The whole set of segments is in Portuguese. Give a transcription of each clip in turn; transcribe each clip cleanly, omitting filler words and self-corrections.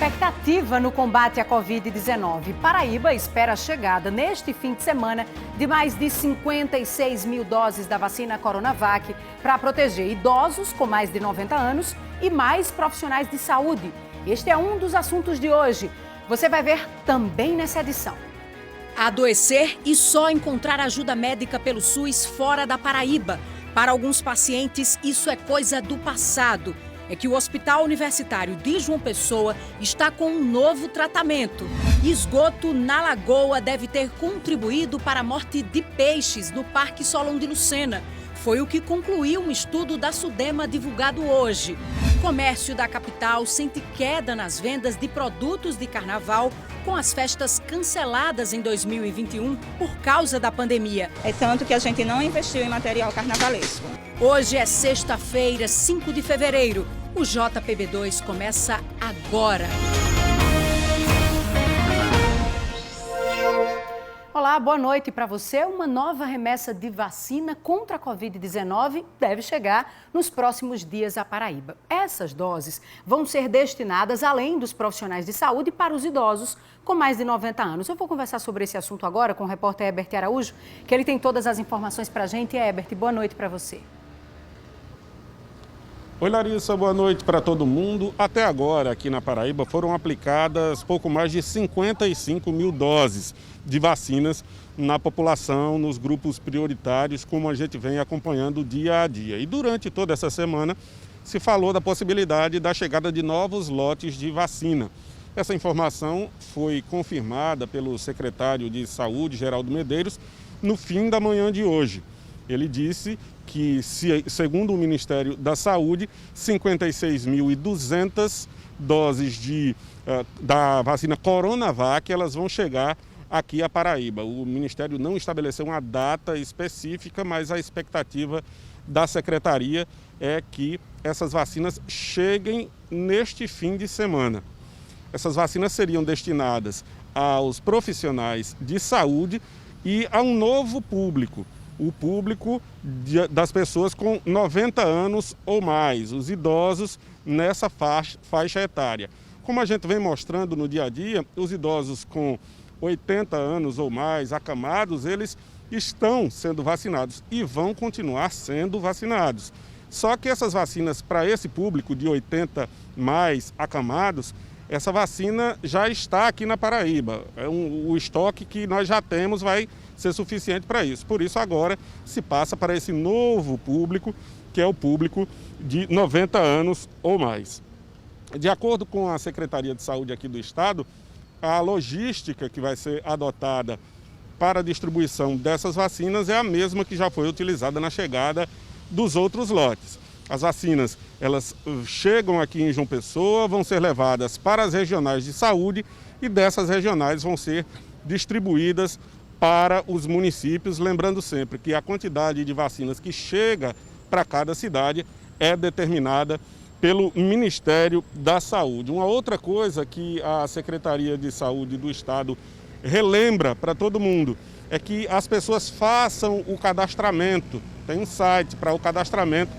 Expectativa no combate à Covid-19. Paraíba espera a chegada neste fim de semana de mais de 56 mil doses da vacina Coronavac para proteger idosos com mais de 90 anos e mais profissionais de saúde. Este é um dos assuntos de hoje. Você vai ver também nessa edição. Adoecer e só encontrar ajuda médica pelo SUS fora da Paraíba. Para alguns pacientes, isso é coisa do passado. É que o Hospital Universitário de João Pessoa está com um novo tratamento. Esgoto na lagoa deve ter contribuído para a morte de peixes no Parque Solon de Lucena. Foi o que concluiu um estudo da SUDEMA divulgado hoje. O comércio da capital sente queda nas vendas de produtos de carnaval com as festas canceladas em 2021 por causa da pandemia. É tanto que a gente não investiu em material carnavalesco. Hoje é sexta-feira, 5 de fevereiro. O JPB2 começa agora. Olá, boa noite para você. Uma nova remessa de vacina contra a Covid-19 deve chegar nos próximos dias à Paraíba. Essas doses vão ser destinadas, além dos profissionais de saúde, para os idosos com mais de 90 anos. Eu vou conversar sobre esse assunto agora com o repórter Herbert Araújo, que ele tem todas as informações para a gente. Herbert, boa noite para você. Oi, Larissa, boa noite para todo mundo. Até agora, aqui na Paraíba, foram aplicadas pouco mais de 55 mil doses de vacinas na população, nos grupos prioritários, como a gente vem acompanhando dia a dia. E durante toda essa semana, se falou da possibilidade da chegada de novos lotes de vacina. Essa informação foi confirmada pelo secretário de Saúde, Geraldo Medeiros, no fim da manhã de hoje. Ele disse que, segundo o Ministério da Saúde, 56.200 doses da vacina Coronavac elas vão chegar aqui à Paraíba. O Ministério não estabeleceu uma data específica, mas a expectativa da Secretaria é que essas vacinas cheguem neste fim de semana. Essas vacinas seriam destinadas aos profissionais de saúde e a um novo público. O público das pessoas com 90 anos ou mais, os idosos nessa faixa etária. Como a gente vem mostrando no dia a dia, os idosos com 80 anos ou mais, acamados, eles estão sendo vacinados e vão continuar sendo vacinados. Só que essas vacinas para esse público de 80 mais acamados, essa vacina já está aqui na Paraíba. O estoque que nós já temos vai ser suficiente para isso. Por isso, agora se passa para esse novo público, que é o público de 90 anos ou mais. De acordo com a Secretaria de Saúde aqui do Estado, a logística que vai ser adotada para a distribuição dessas vacinas é a mesma que já foi utilizada na chegada dos outros lotes. As vacinas, elas chegam aqui em João Pessoa, vão ser levadas para as regionais de saúde e dessas regionais vão ser distribuídas para os municípios, lembrando sempre que a quantidade de vacinas que chega para cada cidade é determinada pelo Ministério da Saúde. Uma outra coisa que a Secretaria de Saúde do Estado relembra para todo mundo é que as pessoas façam o cadastramento. Tem um site para o cadastramento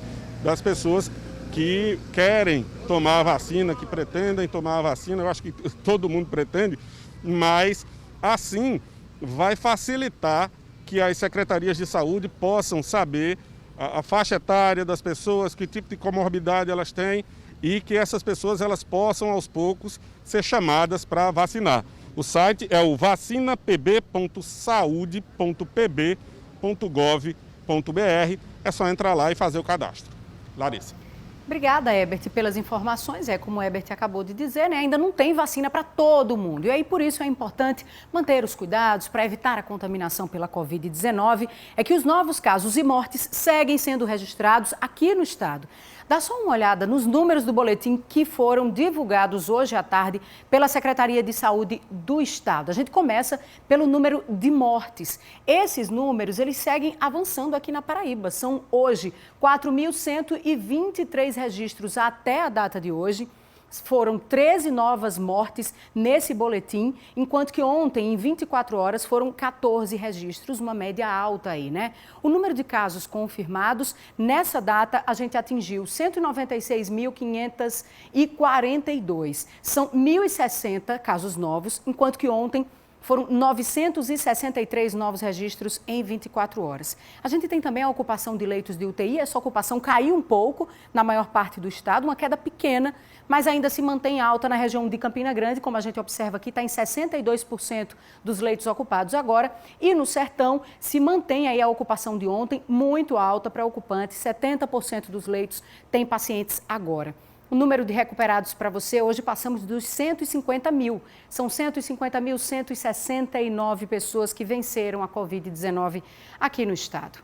das pessoas que querem tomar a vacina, que pretendem tomar a vacina. Eu acho que todo mundo pretende, mas assim vai facilitar que as secretarias de saúde possam saber a faixa etária das pessoas, que tipo de comorbidade elas têm e que essas pessoas elas possam aos poucos ser chamadas para vacinar. O site é o vacinapb.saude.pb.gov.br. É só entrar lá e fazer o cadastro. Larissa. Obrigada, Herbert, pelas informações. Como o Herbert acabou de dizer, ainda não tem vacina para todo mundo. E aí, por isso, é importante manter os cuidados para evitar a contaminação pela Covid-19. É que os novos casos e mortes seguem sendo registrados aqui no estado. Dá só uma olhada nos números do boletim que foram divulgados hoje à tarde pela Secretaria de Saúde do Estado. A gente começa pelo número de mortes. Esses números, eles seguem avançando aqui na Paraíba. São hoje 4.123 registros até a data de hoje. foram 13 novas mortes nesse boletim, enquanto que ontem, em 24 horas, foram 14 registros, uma média alta aí, né? O número de casos confirmados, nessa data, a gente atingiu 196.542. São 1.060 casos novos, enquanto que ontem foram 963 novos registros em 24 horas. A gente tem também a ocupação de leitos de UTI. Essa ocupação caiu um pouco na maior parte do estado, uma queda pequena, mas ainda se mantém alta na região de Campina Grande, como a gente observa aqui, está em 62% dos leitos ocupados agora. E no Sertão se mantém aí a ocupação de ontem muito alta, preocupante, 70% dos leitos têm pacientes agora. O número de recuperados para você, hoje passamos dos 150 mil. São 150.169 pessoas que venceram a Covid-19 aqui no estado.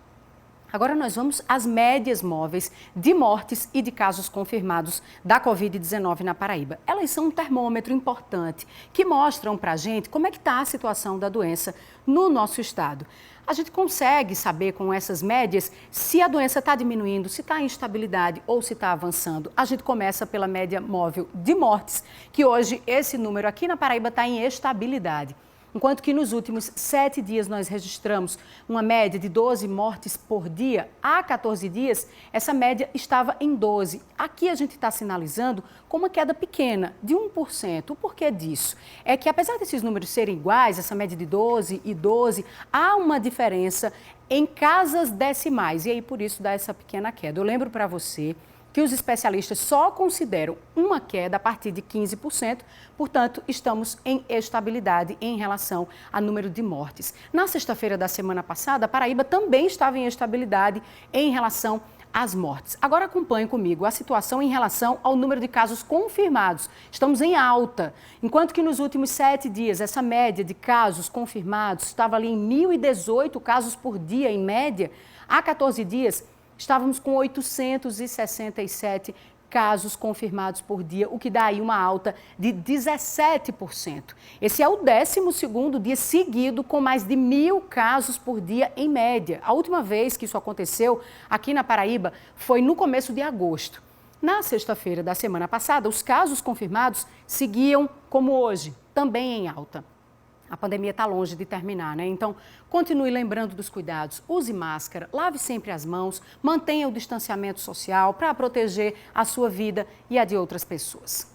Agora nós vamos às médias móveis de mortes e de casos confirmados da Covid-19 na Paraíba. Elas são um termômetro importante que mostram para a gente como é que está a situação da doença no nosso estado. A gente consegue saber com essas médias se a doença está diminuindo, se está em estabilidade ou se está avançando. A gente começa pela média móvel de mortes, que hoje esse número aqui na Paraíba está em estabilidade. Enquanto que nos últimos 7 dias nós registramos uma média de 12 mortes por dia, há 14 dias essa média estava em 12. Aqui a gente está sinalizando com uma queda pequena, de 1%. O porquê disso? É que apesar desses números serem iguais, essa média de 12 e 12, há uma diferença em casas decimais e aí por isso dá essa pequena queda. Eu lembro para você que os especialistas só consideram uma queda a partir de 15%, portanto, estamos em estabilidade em relação ao número de mortes. Na sexta-feira da semana passada, a Paraíba também estava em estabilidade em relação às mortes. Agora acompanhe comigo a situação em relação ao número de casos confirmados. Estamos em alta, enquanto que nos últimos 7 dias, essa média de casos confirmados estava ali em 1.018 casos por dia, em média. Há 14 dias, estávamos com 867 casos confirmados por dia, o que dá aí uma alta de 17%. Esse é o 12º dia seguido com mais de 1.000 casos por dia em média. A última vez que isso aconteceu aqui na Paraíba foi no começo de agosto. Na sexta-feira da semana passada, os casos confirmados seguiam como hoje, também em alta. A pandemia está longe de terminar, né? Então, continue lembrando dos cuidados. Use máscara, lave sempre as mãos, mantenha o distanciamento social para proteger a sua vida e a de outras pessoas.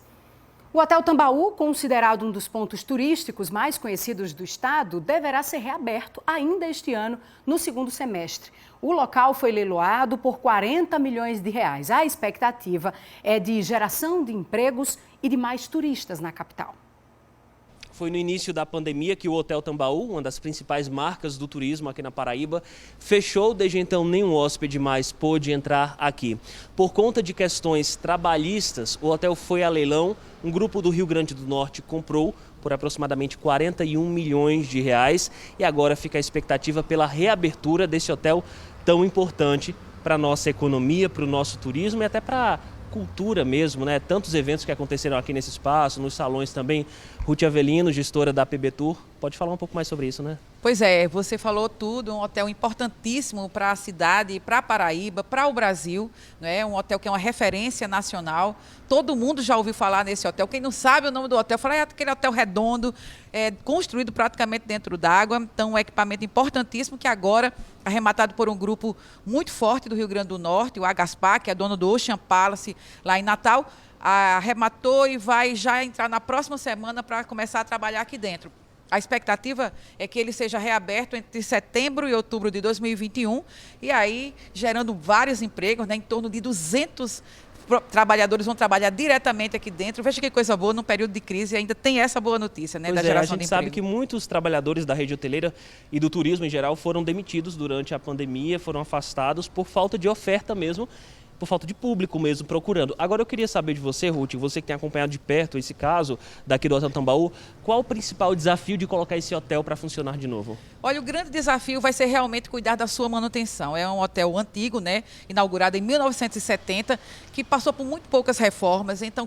O Hotel Tambaú, considerado um dos pontos turísticos mais conhecidos do estado, deverá ser reaberto ainda este ano, no segundo semestre. O local foi leiloado por R$40 milhões. A expectativa é de geração de empregos e de mais turistas na capital. Foi no início da pandemia que o Hotel Tambaú, uma das principais marcas do turismo aqui na Paraíba, fechou. Desde então, nenhum hóspede mais pôde entrar aqui. Por conta de questões trabalhistas, o hotel foi a leilão. Um grupo do Rio Grande do Norte comprou por aproximadamente R$41 milhões e agora fica a expectativa pela reabertura desse hotel tão importante para a nossa economia, para o nosso turismo e até para cultura mesmo, né? Tantos eventos que aconteceram aqui nesse espaço, nos salões também. Ruth Avelino, gestora da PB Tour, pode falar um pouco mais sobre isso, né? Pois é, você falou tudo, um hotel importantíssimo para a cidade, para a Paraíba, para o Brasil, né? Um hotel que é uma referência nacional. Todo mundo já ouviu falar nesse hotel. Quem não sabe o nome do hotel, fala, é aquele hotel redondo, construído praticamente dentro d'água. Então, um equipamento importantíssimo que agora, arrematado por um grupo muito forte do Rio Grande do Norte, o Agaspar, que é dono do Ocean Palace, lá em Natal, arrematou e vai já entrar na próxima semana para começar a trabalhar aqui dentro. A expectativa é que ele seja reaberto entre setembro e outubro de 2021 e aí gerando vários empregos, né, em torno de 200 trabalhadores vão trabalhar diretamente aqui dentro. Veja que coisa boa, num período de crise ainda tem essa boa notícia, né, da geração de emprego. A gente sabe que muitos trabalhadores da rede hoteleira e do turismo em geral foram demitidos durante a pandemia, foram afastados por falta de oferta mesmo, por falta de público mesmo procurando. Agora eu queria saber de você, Ruth, você que tem acompanhado de perto esse caso daqui do Hotel Tambaú, qual o principal desafio de colocar esse hotel para funcionar de novo? Olha, o grande desafio vai ser realmente cuidar da sua manutenção. É um hotel antigo, né, inaugurado em 1970, que passou por muito poucas reformas. Então,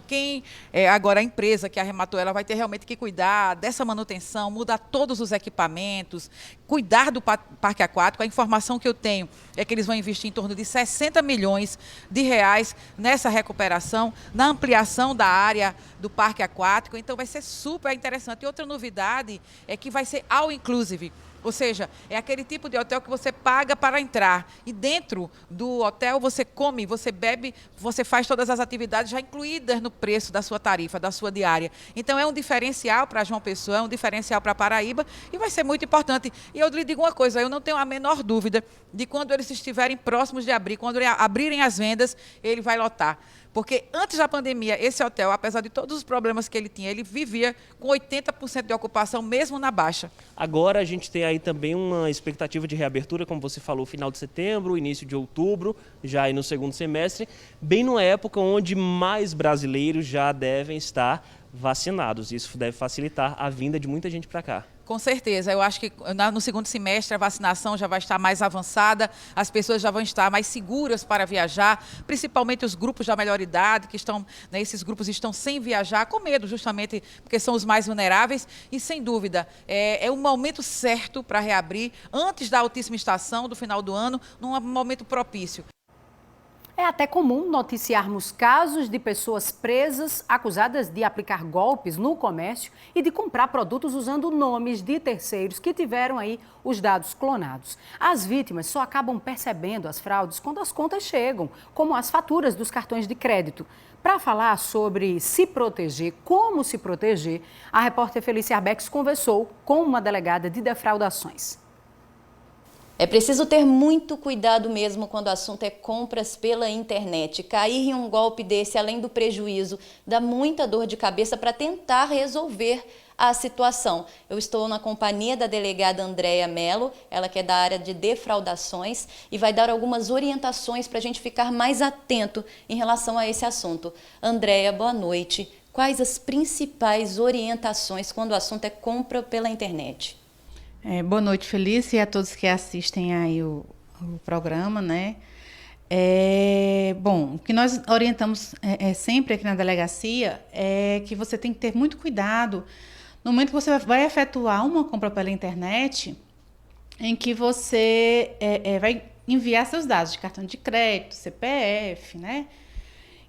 agora a empresa que arrematou ela vai ter realmente que cuidar dessa manutenção, mudar todos os equipamentos, cuidar do parque aquático. A informação que eu tenho é que eles vão investir em torno de 60 milhões de reais nessa recuperação, na ampliação da área do parque aquático. Então vai ser super interessante. E outra novidade é que vai ser all inclusive. Ou seja, é aquele tipo de hotel que você paga para entrar. E dentro do hotel você come, você bebe, você faz todas as atividades já incluídas no preço da sua tarifa, da sua diária. Então é um diferencial para João Pessoa, é um diferencial para Paraíba e vai ser muito importante. E eu lhe digo uma coisa, eu não tenho a menor dúvida de quando eles estiverem próximos de abrir, quando abrirem as vendas, ele vai lotar. Porque antes da pandemia, esse hotel, apesar de todos os problemas que ele tinha, ele vivia com 80% de ocupação, mesmo na baixa. Agora a gente tem aí também uma expectativa de reabertura, como você falou, final de setembro, início de outubro, já aí no segundo semestre, bem numa época onde mais brasileiros já devem estar vacinados. Isso deve facilitar a vinda de muita gente para cá. Com certeza, eu acho que no segundo semestre a vacinação já vai estar mais avançada, as pessoas já vão estar mais seguras para viajar, principalmente os grupos da melhor idade, que estão, né, esses grupos estão sem viajar, com medo justamente porque são os mais vulneráveis e sem dúvida é um momento certo para reabrir, antes da altíssima estação do final do ano, num momento propício. É até comum noticiarmos casos de pessoas presas acusadas de aplicar golpes no comércio e de comprar produtos usando nomes de terceiros que tiveram aí os dados clonados. As vítimas só acabam percebendo as fraudes quando as contas chegam, como as faturas dos cartões de crédito. Para falar sobre se proteger, como se proteger, a repórter Felícia Arbex conversou com uma delegada de defraudações. É preciso ter muito cuidado mesmo quando o assunto é compras pela internet. Cair em um golpe desse, além do prejuízo, dá muita dor de cabeça para tentar resolver a situação. Eu estou na companhia da delegada Andréia Mello, ela que é da área de defraudações e vai dar algumas orientações para a gente ficar mais atento em relação a esse assunto. Andréia, boa noite. Quais as principais orientações quando o assunto é compra pela internet? Boa noite, Felícia, e a todos que assistem aí o programa, né? Bom, o que nós orientamos sempre aqui na delegacia é que você tem que ter muito cuidado no momento que você vai efetuar uma compra pela internet, em que você vai enviar seus dados de cartão de crédito, CPF, né?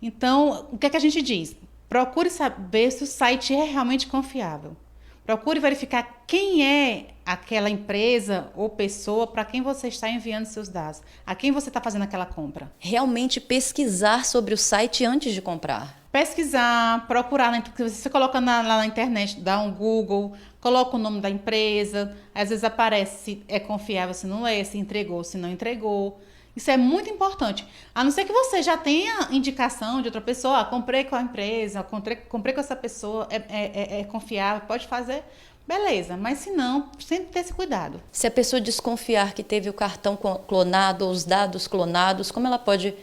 Então, o que é que a gente diz? Procure saber se o site é realmente confiável. Procure verificar quem é aquela empresa ou pessoa para quem você está enviando seus dados, a quem você está fazendo aquela compra. Realmente pesquisar sobre o site antes de comprar. Pesquisar, procurar, porque você coloca lá na internet, dá um Google, coloca o nome da empresa, às vezes aparece se é confiável, se não é, se entregou, se não entregou. Isso é muito importante. A não ser que você já tenha indicação de outra pessoa, comprei com a empresa, comprei com essa pessoa, é confiável, pode fazer, beleza. Mas se não, sempre ter esse cuidado. Se a pessoa desconfiar que teve o cartão clonado ou os dados clonados, como ela pode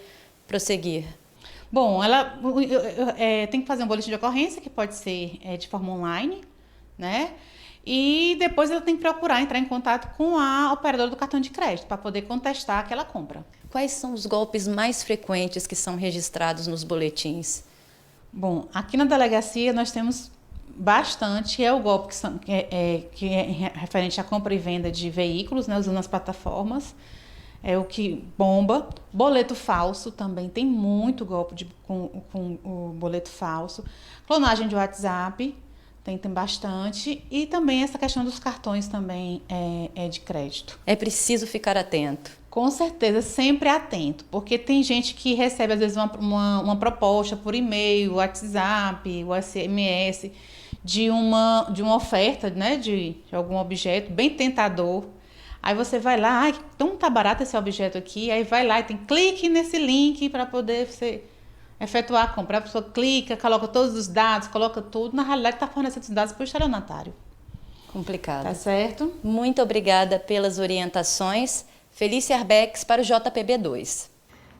prosseguir? Bom, ela tem que fazer um boletim de ocorrência, que pode ser de forma online, né? E depois ela tem que procurar entrar em contato com a operadora do cartão de crédito para poder contestar aquela compra. Quais são os golpes mais frequentes que são registrados nos boletins? Bom, aqui na delegacia nós temos bastante, o golpe que é referente à compra e venda de veículos, né, usando as plataformas, é o que bomba. Boleto falso também, tem muito golpe com o boleto falso. Clonagem de WhatsApp, tem bastante. E também essa questão dos cartões também de crédito. É preciso ficar atento. Com certeza, sempre atento, porque tem gente que recebe às vezes uma proposta por e-mail, WhatsApp, o SMS, de uma oferta, né, de algum objeto bem tentador. Aí você vai lá, então tá barato esse objeto aqui, aí vai lá e tem clique nesse link para poder você efetuar a compra. A pessoa clica, coloca todos os dados, coloca tudo, na realidade está fornecendo os dados para o estelionatário. Complicado. Tá certo? Muito obrigada pelas orientações. Felícia Arbex para o JPB2.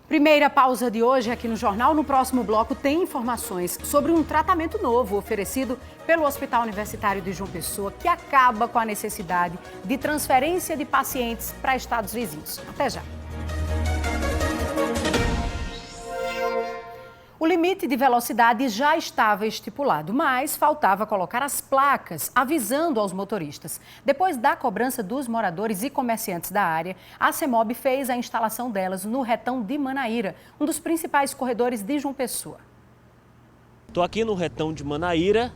Primeira pausa de hoje aqui no Jornal. No próximo bloco tem informações sobre um tratamento novo oferecido pelo Hospital Universitário de João Pessoa que acaba com a necessidade de transferência de pacientes para estados vizinhos. Até já. O limite de velocidade já estava estipulado, mas faltava colocar as placas avisando aos motoristas. Depois da cobrança dos moradores e comerciantes da área, a CEMOB fez a instalação delas no retão de Manaíra, um dos principais corredores de João Pessoa. Estou aqui no retão de Manaíra,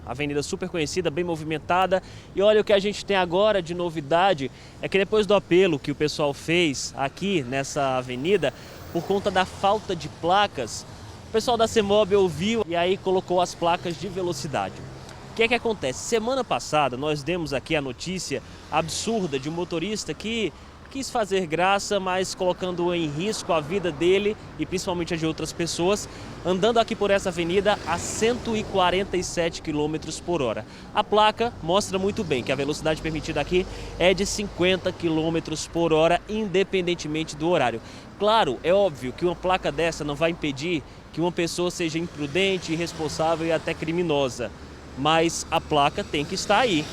avenida super conhecida, bem movimentada. E olha, o que a gente tem agora de novidade é que depois do apelo que o pessoal fez aqui nessa avenida, por conta da falta de placas, o pessoal da CEMOB ouviu e aí colocou as placas de velocidade. O que é que acontece? Semana passada nós demos aqui a notícia absurda de um motorista que quis fazer graça, mas colocando em risco a vida dele e principalmente a de outras pessoas, andando aqui por essa avenida a 147 km por hora. A placa mostra muito bem que a velocidade permitida aqui é de 50 km por hora, independentemente do horário. Claro, é óbvio que uma placa dessa não vai impedir que uma pessoa seja imprudente, irresponsável e até criminosa. Mas a placa tem que estar aí.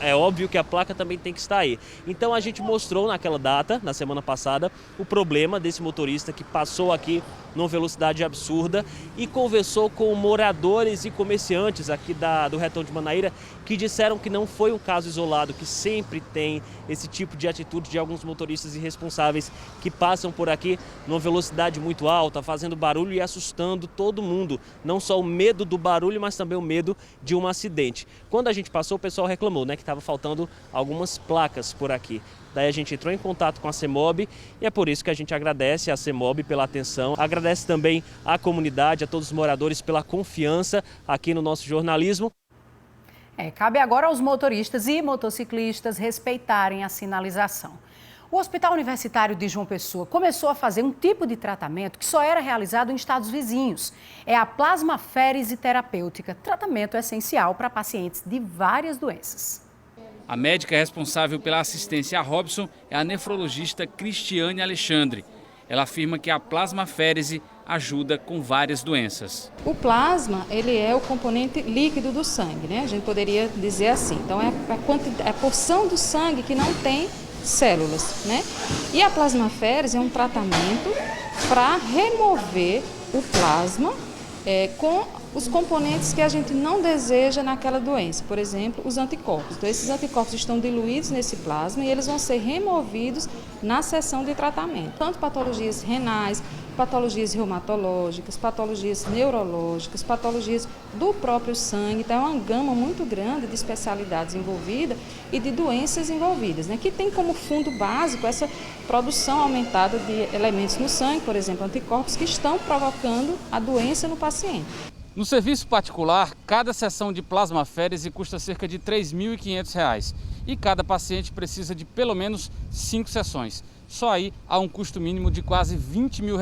É óbvio que a placa também tem que estar aí. Então a gente mostrou naquela data, na semana passada, o problema desse motorista que passou aqui numa velocidade absurda e conversou com moradores e comerciantes aqui do retão de Manaíra que disseram que não foi um caso isolado, que sempre tem esse tipo de atitude de alguns motoristas irresponsáveis que passam por aqui numa velocidade muito alta, fazendo barulho e assustando todo mundo. Não só o medo do barulho, mas também o medo de um acidente. Quando a gente passou, o pessoal reclamou, que estava faltando algumas placas por aqui. Daí a gente entrou em contato com a CEMOB e é por isso que a gente agradece a CEMOB pela atenção, agradece também à comunidade, a todos os moradores pela confiança aqui no nosso jornalismo. Cabe agora aos motoristas e motociclistas respeitarem a sinalização. O Hospital Universitário de João Pessoa começou a fazer um tipo de tratamento que só era realizado em estados vizinhos. É a plasmaférese terapêutica, tratamento essencial para pacientes de várias doenças. A médica responsável pela assistência a Robson é a nefrologista Cristiane Alexandre. Ela afirma que a plasmaférese ajuda com várias doenças. O plasma, ele é o componente líquido do sangue, né? A gente poderia dizer assim. Então é a porção do sangue que não tem células, né? E a plasmaférese é um tratamento para remover o plasma com os componentes que a gente não deseja naquela doença, por exemplo, os anticorpos. Então, esses anticorpos estão diluídos nesse plasma e eles vão ser removidos na sessão de tratamento. Tanto patologias renais, patologias reumatológicas, patologias neurológicas, patologias do próprio sangue. Então, é uma gama muito grande de especialidades envolvidas e de doenças envolvidas, né? Que tem como fundo básico essa produção aumentada de elementos no sangue, por exemplo, anticorpos que estão provocando a doença no paciente. No serviço particular, cada sessão de plasmaférese custa cerca de R$ 3.500 e cada paciente precisa de pelo menos 5 sessões. Só aí há um custo mínimo de quase R$ 20 mil.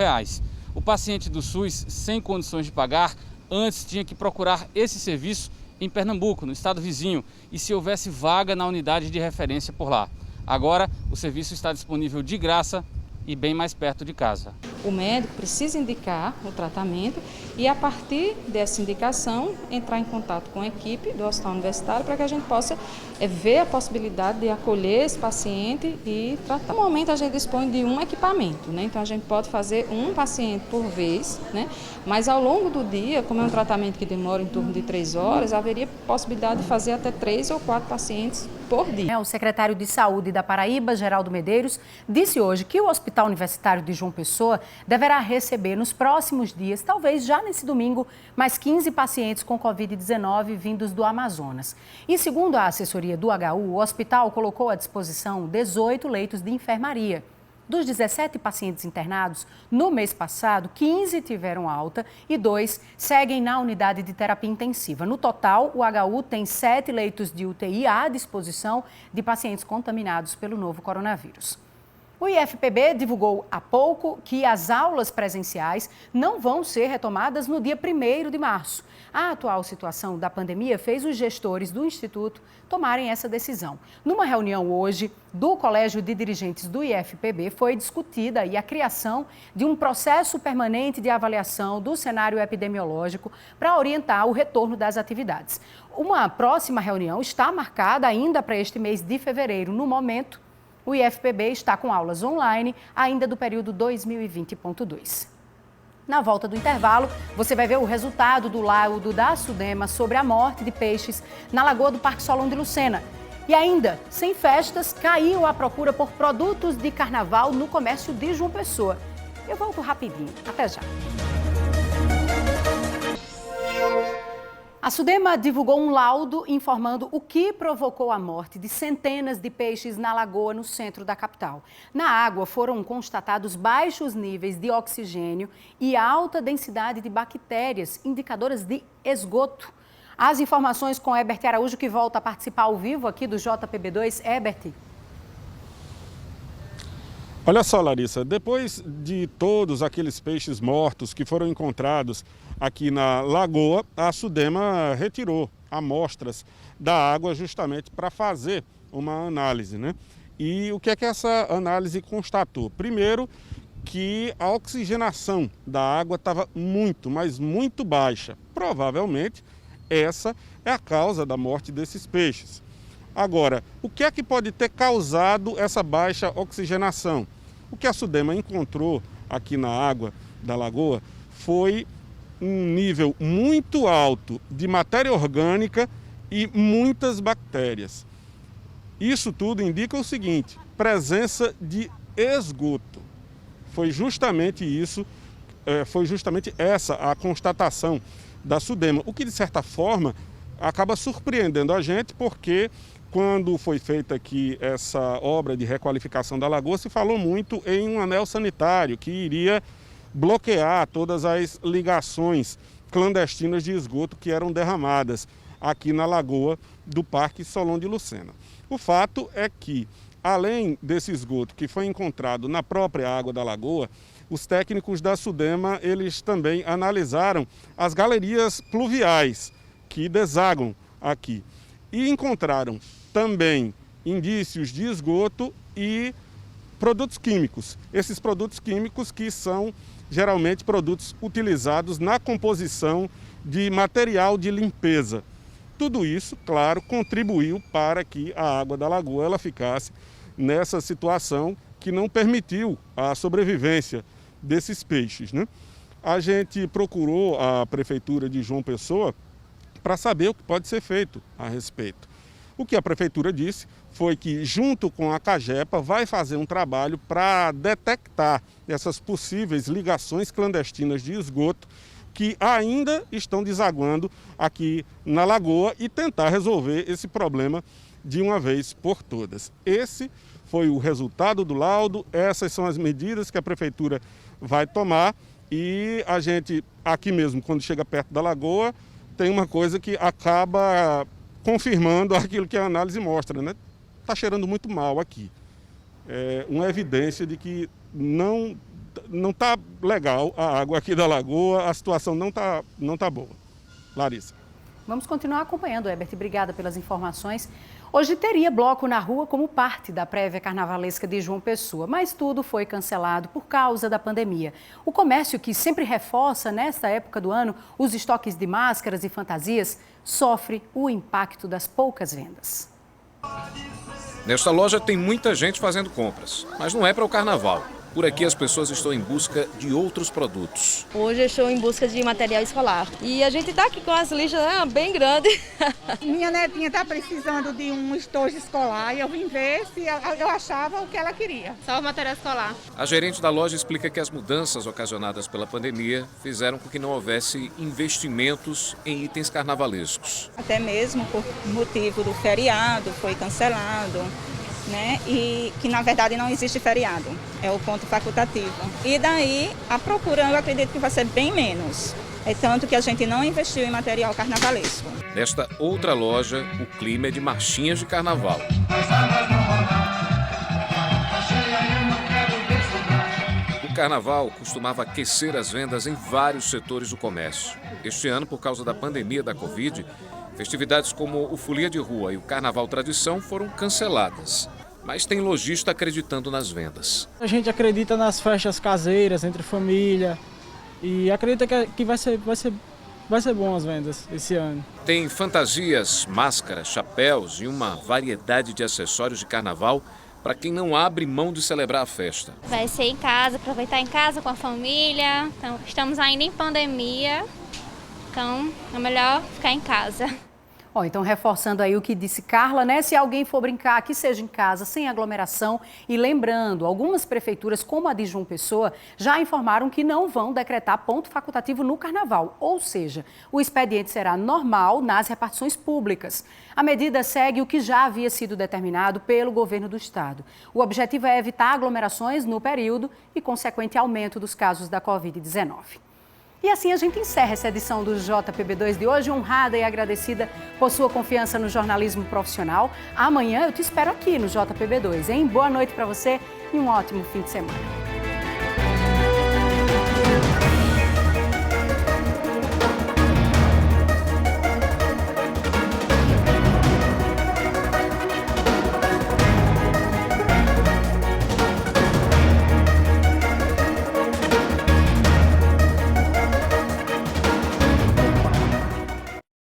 O paciente do SUS, sem condições de pagar, antes tinha que procurar esse serviço em Pernambuco, no estado vizinho, e se houvesse vaga na unidade de referência por lá. Agora, o serviço está disponível de graça e bem mais perto de casa. O médico precisa indicar o tratamento e, a partir dessa indicação, entrar em contato com a equipe do Hospital Universitário para que a gente possa ver a possibilidade de acolher esse paciente e tratar. No momento, a gente dispõe de um equipamento, né? Então a gente pode fazer um paciente por vez, né? Mas ao longo do dia, como é um tratamento que demora em torno de 3 horas, haveria possibilidade de fazer até 3 ou 4 pacientes por dia. O secretário de Saúde da Paraíba, Geraldo Medeiros, disse hoje que o Hospital Universitário de João Pessoa deverá receber nos próximos dias, talvez já nesse domingo, mais 15 pacientes com Covid-19 vindos do Amazonas. E segundo a assessoria do HU, o hospital colocou à disposição 18 leitos de enfermaria. Dos 17 pacientes internados, no mês passado, 15 tiveram alta e 2 seguem na unidade de terapia intensiva. No total, o HU tem 7 leitos de UTI à disposição de pacientes contaminados pelo novo coronavírus. O IFPB divulgou há pouco que as aulas presenciais não vão ser retomadas no dia 1º de março. A atual situação da pandemia fez os gestores do Instituto tomarem essa decisão. Numa reunião hoje do Colégio de Dirigentes do IFPB, foi discutida a criação de um processo permanente de avaliação do cenário epidemiológico para orientar o retorno das atividades. Uma próxima reunião está marcada ainda para este mês de fevereiro. No momento, o IFPB está com aulas online ainda do período 2020.2. Na volta do intervalo, você vai ver o resultado do laudo da SUDEMA sobre a morte de peixes na lagoa do Parque Solon de Lucena. E ainda, sem festas, caiu a procura por produtos de carnaval no comércio de João Pessoa. Eu volto rapidinho. Até já. A SUDEMA divulgou um laudo informando o que provocou a morte de centenas de peixes na lagoa no centro da capital. Na água foram constatados baixos níveis de oxigênio e alta densidade de bactérias, indicadoras de esgoto. As informações com Herbert Araújo, que volta a participar ao vivo aqui do JPB2. Herbert. Olha só, Larissa, depois de todos aqueles peixes mortos que foram encontrados aqui na lagoa, a SUDEMA retirou amostras da água justamente para fazer uma análise, né? E o que é que essa análise constatou? Primeiro, que a oxigenação da água estava muito, mas muito baixa. Provavelmente, essa é a causa da morte desses peixes. Agora, o que é que pode ter causado essa baixa oxigenação? O que a SUDEMA encontrou aqui na água da lagoa foi um nível muito alto de matéria orgânica e muitas bactérias. Isso tudo indica o seguinte: presença de esgoto. Foi justamente essa a constatação da SUDEMA, o que de certa forma acaba surpreendendo a gente, porque quando foi feita aqui essa obra de requalificação da lagoa, se falou muito em um anel sanitário que iria bloquear todas as ligações clandestinas de esgoto que eram derramadas aqui na lagoa do Parque Solon de Lucena. O fato é que, além desse esgoto que foi encontrado na própria água da lagoa, os técnicos da SUDEMA, eles também analisaram as galerias pluviais que desaguam aqui e encontraram também indícios de esgoto e produtos químicos. Esses produtos químicos que são geralmente produtos utilizados na composição de material de limpeza. Tudo isso, claro, contribuiu para que a água da lagoa ela ficasse nessa situação que não permitiu a sobrevivência desses peixes, né? A gente procurou a Prefeitura de João Pessoa para saber o que pode ser feito a respeito. O que a Prefeitura disse foi que, junto com a CAGEPA, vai fazer um trabalho para detectar essas possíveis ligações clandestinas de esgoto que ainda estão desaguando aqui na lagoa e tentar resolver esse problema de uma vez por todas. Esse foi o resultado do laudo, essas são as medidas que a Prefeitura vai tomar e a gente, aqui mesmo, quando chega perto da lagoa, tem uma coisa que acaba confirmando aquilo que a análise mostra, né? Está cheirando muito mal aqui. É uma evidência de que não está legal a água aqui da lagoa, a situação não tá boa. Larissa. Vamos continuar acompanhando, Herbert. Obrigada pelas informações. Hoje teria bloco na rua como parte da prévia carnavalesca de João Pessoa, mas tudo foi cancelado por causa da pandemia. O comércio, que sempre reforça nesta época do ano os estoques de máscaras e fantasias, sofre o impacto das poucas vendas. Nesta loja tem muita gente fazendo compras, mas não é para o carnaval. Por aqui as pessoas estão em busca de outros produtos. Hoje eu estou em busca de material escolar. E a gente está aqui com as listas bem grandes. Minha netinha está precisando de um estojo escolar e eu vim ver se eu achava o que ela queria. Só o material escolar. A gerente da loja explica que as mudanças ocasionadas pela pandemia fizeram com que não houvesse investimentos em itens carnavalescos. Até mesmo por motivo do feriado foi cancelado. Né? E que na verdade não existe feriado, é o ponto facultativo. E daí a procura eu acredito que vai ser bem menos. É tanto que a gente não investiu em material carnavalesco. Nesta outra loja, o clima é de marchinhas de carnaval. O carnaval costumava aquecer as vendas em vários setores do comércio. Este ano, por causa da pandemia da Covid, festividades como o Folia de Rua e o Carnaval Tradição foram canceladas. Mas tem lojista acreditando nas vendas. A gente acredita nas festas caseiras, entre família, e acredita que vai ser bom as vendas esse ano. Tem fantasias, máscaras, chapéus e uma variedade de acessórios de carnaval para quem não abre mão de celebrar a festa. Vai ser em casa, aproveitar em casa com a família. Então, estamos ainda em pandemia, então é melhor ficar em casa. Então, reforçando aí o que disse Carla, né? Se alguém for brincar, que seja em casa, sem aglomeração. E lembrando, algumas prefeituras, como a de João Pessoa, já informaram que não vão decretar ponto facultativo no carnaval. Ou seja, o expediente será normal nas repartições públicas. A medida segue o que já havia sido determinado pelo governo do estado. O objetivo é evitar aglomerações no período e consequente aumento dos casos da Covid-19. E assim a gente encerra essa edição do JPB2 de hoje, honrada e agradecida por sua confiança no jornalismo profissional. Amanhã eu te espero aqui no JPB2, hein? Boa noite para você e um ótimo fim de semana.